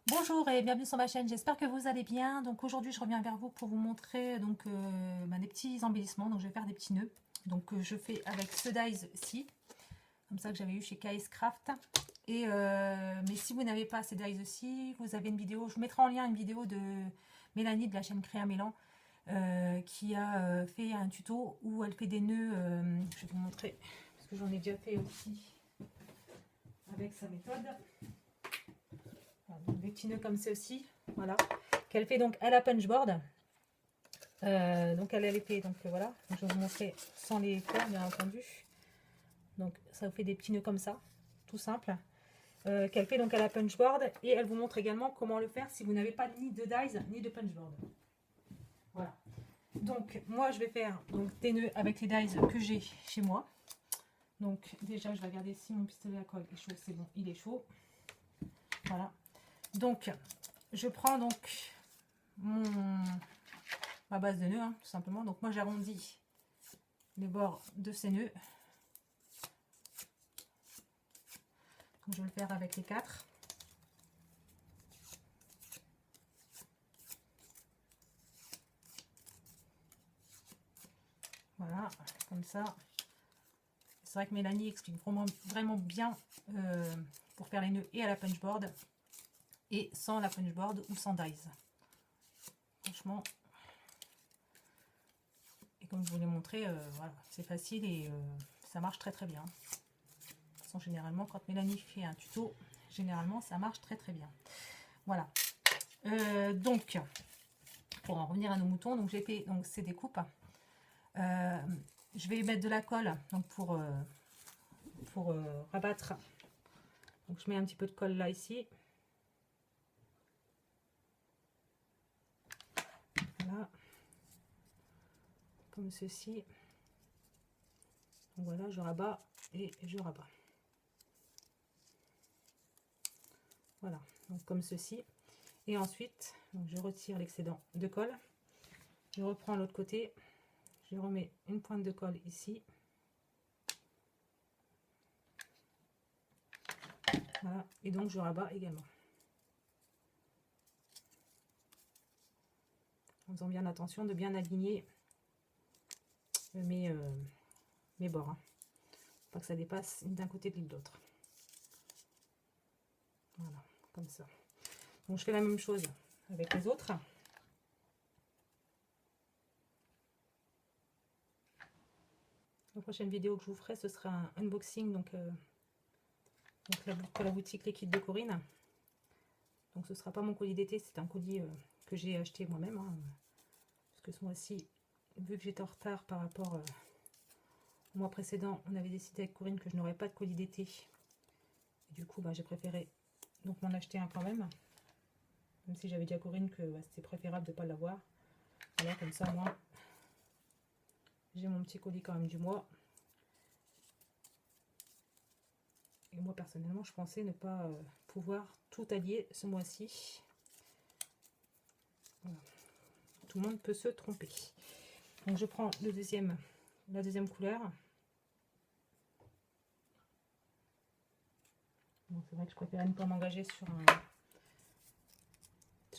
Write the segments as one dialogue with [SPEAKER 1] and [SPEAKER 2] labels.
[SPEAKER 1] Bonjour et bienvenue sur ma chaîne, j'espère que vous allez bien. Donc aujourd'hui je reviens vers vous pour vous montrer des petits embellissements. Donc je vais faire des petits nœuds. Donc je fais avec ce dies-ci, comme ça que j'avais eu chez KS Craft. Mais si vous n'avez pas ces dies-ci, vous avez une vidéo, je vous mettrai en lien une vidéo de Mélanie de la chaîne Créa Mélan qui a fait un tuto où elle fait des nœuds. Je vais vous montrer parce que j'en ai déjà fait aussi avec sa méthode. Donc, des petits nœuds comme ceci, voilà, qu'elle fait donc à la punchboard. Donc elle les fait, donc voilà, donc, je vais vous montrer sans les faire bien entendu. Donc ça vous fait des petits nœuds comme ça, tout simple, qu'elle fait donc à la punchboard, et elle vous montre également comment le faire si vous n'avez pas ni de dies ni de punchboard. Voilà. Donc moi je vais faire donc des nœuds avec les dies que j'ai chez moi. Donc déjà je vais regarder si mon pistolet à colle est chaud, c'est bon, il est chaud. Voilà. Donc, je prends donc ma base de nœuds, hein, tout simplement. Donc, moi, j'arrondis les bords de ces nœuds. Donc, je vais le faire avec les 4. Voilà, comme ça. C'est vrai que Mélanie explique vraiment bien pour faire les nœuds et à la punchboard et sans la punchboard ou sans dies. Franchement, et comme je vous l'ai montré, voilà, c'est facile et ça marche très bien. De toute façon, généralement, quand Mélanie fait un tuto, généralement, ça marche très bien. Voilà. Donc, pour en revenir à nos moutons, donc j'ai fait donc ces découpes. Je vais mettre de la colle donc pour rabattre. Donc je mets un petit peu de colle là ici. Voilà. Comme ceci. Donc voilà, je rabats et je rabats. Voilà, donc comme ceci. Et ensuite, donc je retire l'excédent de colle. Je reprends l'autre côté. Je remets une pointe de colle ici. Voilà, et donc je rabats également. En faisant bien attention de bien aligner mes bords. Hein. Pas que ça dépasse d'un côté de l'autre. Voilà, comme ça. Donc je fais la même chose avec les autres. La prochaine vidéo que je vous ferai, ce sera un unboxing donc pour la boutique Les Kits de Corinne. Donc ce sera pas mon colis d'été, c'est un colis que j'ai acheté moi-même. Hein, parce que ce mois-ci, vu que j'étais en retard par rapport au mois précédent, on avait décidé avec Corinne que je n'aurais pas de colis d'été. Et du coup, j'ai préféré donc m'en acheter un quand même. Même si j'avais dit à Corinne que c'était préférable de ne pas l'avoir. Voilà, comme ça, moi, j'ai mon petit colis quand même du mois. Et moi, personnellement, je pensais ne pas pouvoir tout allier ce mois-ci. Voilà. Tout le monde peut se tromper. Donc, je prends la deuxième couleur. Bon, c'est vrai que je préférais ne pas m'engager sur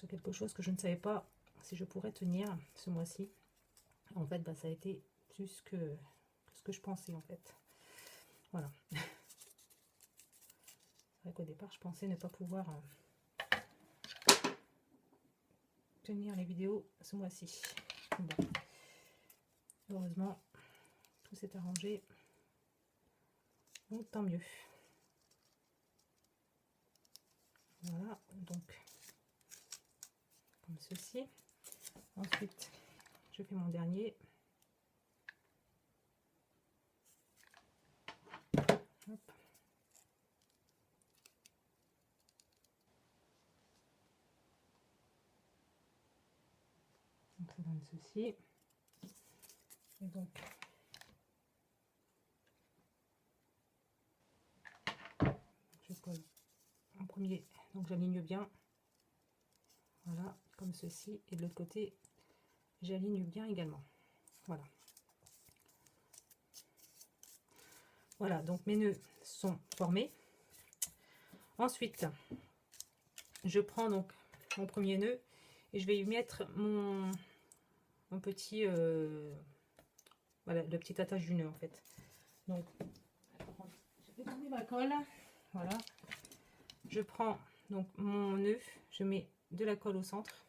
[SPEAKER 1] quelque chose que je ne savais pas si je pourrais tenir ce mois-ci. En fait, ça a été plus que ce que je pensais en fait. Voilà. C'est vrai qu'au départ, je pensais ne pas pouvoir tenir les vidéos ce mois-ci. Bon. Heureusement, tout s'est arrangé. Donc, tant mieux. Voilà, donc, comme ceci. Ensuite, je fais mon dernier. Hop. Donc, ça donne ceci. Et donc, je colle en premier, donc j'aligne bien. Voilà, comme ceci. Et de l'autre côté, j'aligne bien également. Voilà. Voilà, donc mes nœuds sont formés. Ensuite, je prends donc mon premier nœud et je vais y mettre mon petit voilà, le petit attache du nœud en fait. Donc je vais tourner ma colle, voilà, je prends donc mon nœud, je mets de la colle au centre,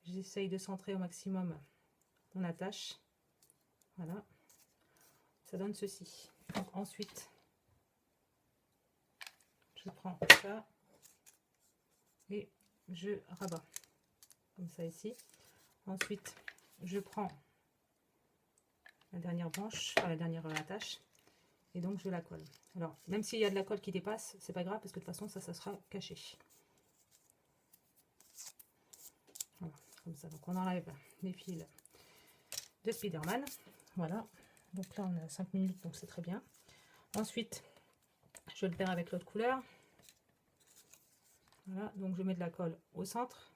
[SPEAKER 1] j'essaye de centrer au maximum mon attache, voilà, ça donne ceci. Donc, ensuite je prends ça et je rabats comme ça ici. Ensuite je prends la dernière branche, enfin, la dernière attache, et donc je la colle. Alors même s'il y a de la colle qui dépasse, c'est pas grave parce que de toute façon ça sera caché. Voilà, comme ça. Donc on enlève les fils de Spiderman. Voilà, donc là on a 5 minutes, donc c'est très bien. Ensuite je le perds avec l'autre couleur. Voilà, donc je mets de la colle au centre,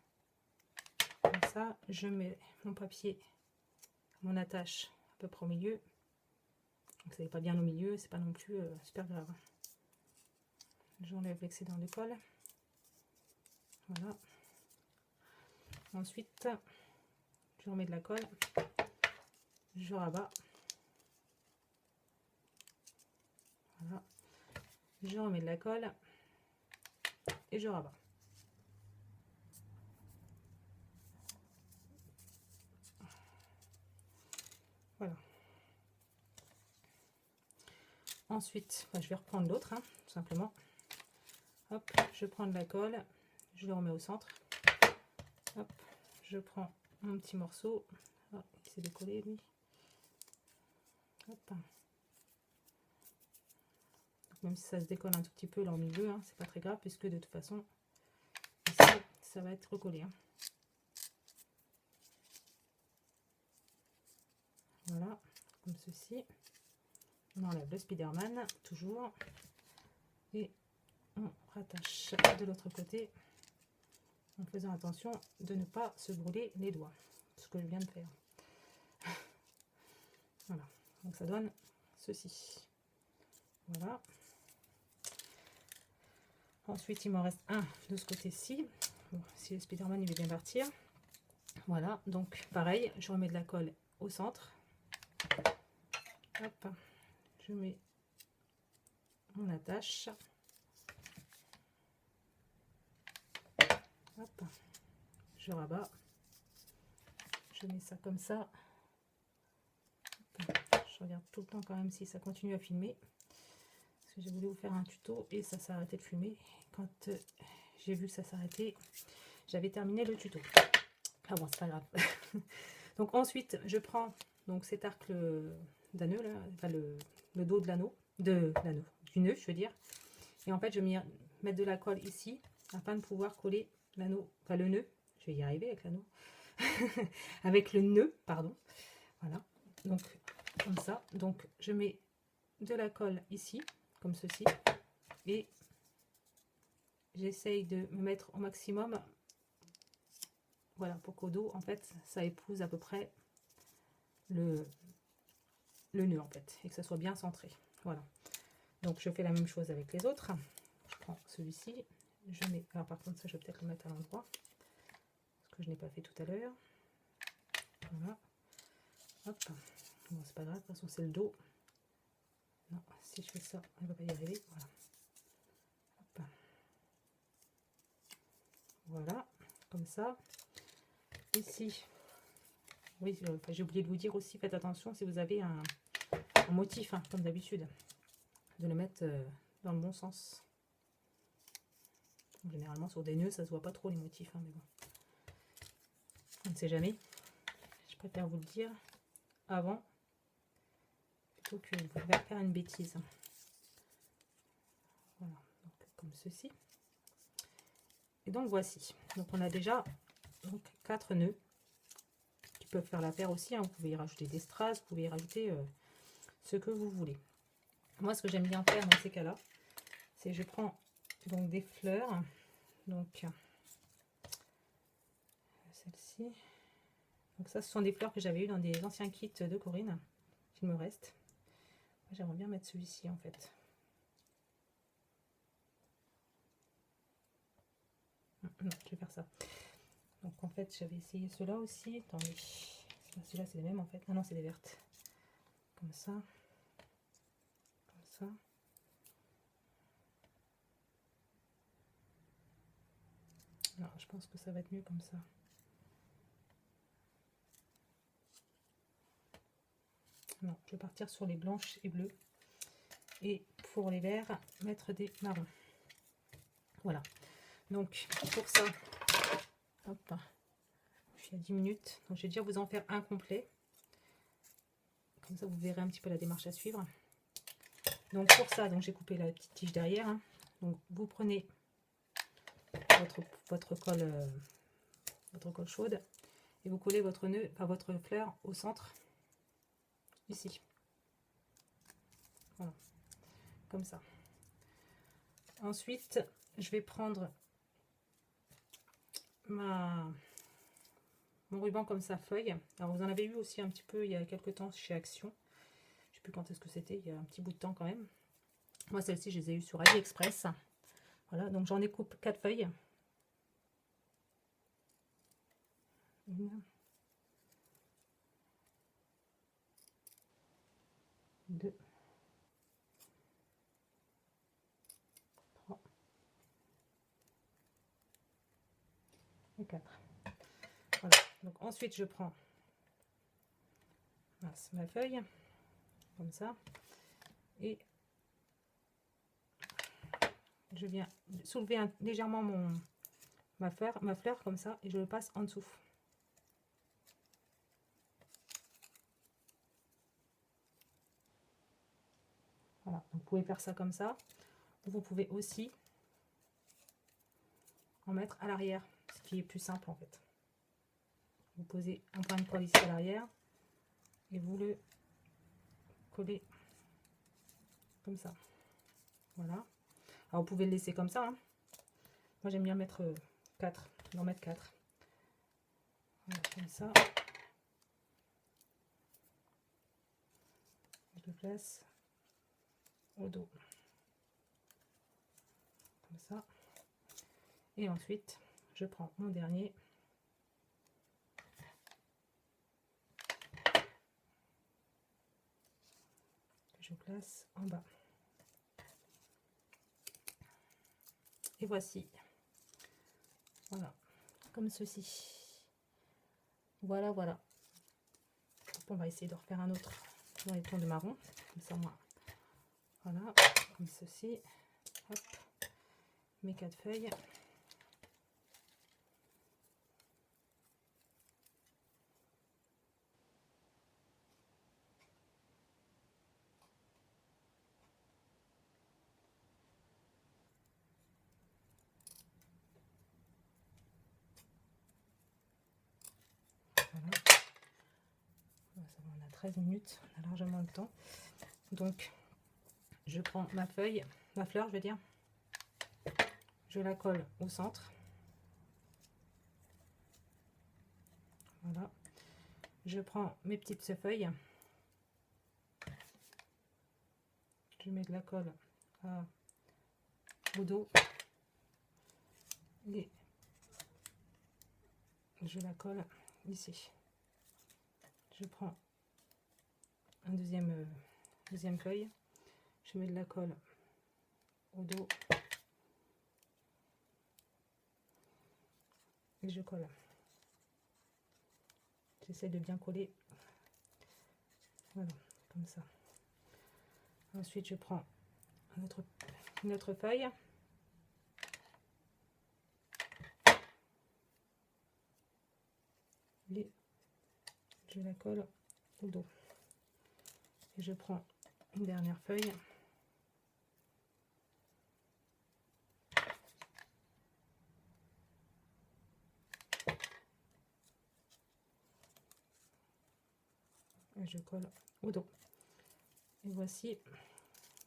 [SPEAKER 1] comme ça. Je mets mon papier, mon attache à peu près au milieu. Donc ça n'est pas bien au milieu, c'est pas non plus super grave. J'enlève l'excédent de colle. Voilà. Ensuite, je remets de la colle, je rabats. Voilà. Je remets de la colle et je rabats. Voilà. Ensuite, je vais reprendre l'autre, hein, tout simplement. Hop, je prends de la colle, je le remets au centre. Hop, je prends mon petit morceau. Oh, il s'est décollé lui. Hop. Donc, même si ça se décolle un tout petit peu là au milieu, hein, c'est pas très grave puisque de toute façon, ici, ça va être recollé. Hein. Voilà, comme ceci. On enlève le Spiderman, toujours. Et on rattache de l'autre côté en faisant attention de ne pas se brûler les doigts, ce que je viens de faire. Voilà, donc ça donne ceci. Voilà. Ensuite il m'en reste un de ce côté-ci. Bon, si le Spiderman il veut bien partir. Voilà, donc pareil, je remets de la colle au centre. Hop, je mets mon attache. Hop, je rabats. Je mets ça comme ça. Hop, je regarde tout le temps quand même si ça continue à filmer. Parce que j'ai voulu vous faire un tuto et ça s'est arrêté de fumer. Quand j'ai vu que ça s'arrêtait, j'avais terminé le tuto. Ah bon, c'est pas grave. Donc ensuite, je prends donc cet arc d'anneau là, enfin le dos de l'anneau, du nœud, je veux dire. Et en fait, je vais mettre de la colle ici afin de pouvoir coller l'anneau, enfin le nœud. Je vais y arriver avec l'anneau, avec le nœud, pardon. Voilà. Donc comme ça. Donc je mets de la colle ici, comme ceci, et j'essaye de me mettre au maximum. Voilà, pour qu'au dos, en fait, ça épouse à peu près le nœud, en fait, et que ça soit bien centré. Voilà. Donc, je fais la même chose avec les autres. Je prends celui-ci. Je mets... Alors, par contre, ça, je vais peut-être le mettre à l'endroit. Parce que je n'ai pas fait tout à l'heure. Voilà. Hop. Bon, c'est pas grave. De toute façon, c'est le dos. Non, si je fais ça, on ne va pas y arriver. Voilà. Hop. Voilà. Comme ça. Ici, oui, j'ai oublié de vous dire aussi, faites attention si vous avez un motif, hein, comme d'habitude, de le mettre dans le bon sens. Généralement sur des nœuds, ça se voit pas trop les motifs, hein, mais bon, on ne sait jamais. Je préfère vous le dire avant, plutôt que de vous faire une bêtise. Voilà, donc, comme ceci. Et donc voici. Donc on a déjà donc 4 nœuds qui peuvent faire l'affaire aussi, hein. Vous pouvez y rajouter des strass, vous pouvez y rajouter ce que vous voulez. Moi, ce que j'aime bien faire dans ces cas-là, c'est je prends donc des fleurs, donc celle-ci. Donc ça, ce sont des fleurs que j'avais eu dans des anciens kits de Corinne, qu'il me reste. J'aimerais bien mettre celui-ci en fait. Non, je vais faire ça. Donc en fait, j'avais essayé ceux-là aussi. Attendez. Celui-là, c'est les mêmes en fait. Ah non, c'est les vertes. Comme ça. Comme ça. Non, je pense que ça va être mieux comme ça. Non, je vais partir sur les blanches et bleues. Et pour les verts, mettre des marrons. Voilà. Donc, pour ça, hop, je suis à 10 minutes. Donc, je vais déjà vous en faire un complet. Comme ça, vous verrez un petit peu la démarche à suivre. Donc, pour ça, donc j'ai coupé la petite tige derrière. Hein. Donc, vous prenez votre colle chaude et vous collez votre nœud, enfin votre fleur au centre, ici. Voilà. Comme ça. Ensuite, je vais prendre mon ruban comme ça, feuille. Alors, vous en avez eu aussi un petit peu il y a quelques temps chez Action. Je sais plus quand est-ce que c'était, il y a un petit bout de temps quand même. Moi, celle-ci, je les ai eues sur AliExpress. Voilà, donc j'en ai coupé 4 feuilles. 1, 2, 3 et 4. Voilà. Donc ensuite, je prends ma feuille, comme ça, et je viens soulever légèrement ma fleur, comme ça, et je le passe en dessous. Voilà, vous pouvez faire ça comme ça, ou vous pouvez aussi en mettre à l'arrière, ce qui est plus simple en fait. Vous posez un point de colle ici à l'arrière, et vous le collez comme ça. Voilà. Alors vous pouvez le laisser comme ça. Hein. Moi j'aime bien mettre 4, d'en mettre 4. Voilà, comme ça. Je le place au dos. Comme ça. Et ensuite, je prends mon dernier. Je place en bas. Et voici. Voilà. Comme ceci. Voilà, voilà. On va essayer de refaire un autre dans les tons de marron. Comme ça, moi. Voilà. Comme ceci. Hop. Mes 4 feuilles. Voilà. On a 13 minutes. On a largement le temps. Donc, je prends ma feuille, ma fleur, je veux dire. Je la colle au centre. Voilà. Je prends mes petites feuilles. Je mets de la colle au dos. Et je la colle ici. Je prends un deuxième feuille. Je mets de la colle au dos. Et je colle. J'essaie de bien coller. Voilà, comme ça. Ensuite, je prends une autre feuille. Et je la colle au dos. Et je prends une dernière feuille. Et je colle au dos. Et voici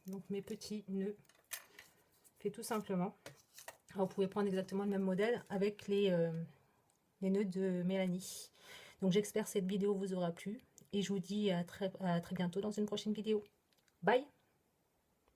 [SPEAKER 1] donc mes petits nœuds fait tout simplement. Alors, vous pouvez prendre exactement le même modèle avec les nœuds de Mélanie. Donc j'espère que cette vidéo vous aura plu et je vous dis à très bientôt dans une prochaine vidéo. Bye!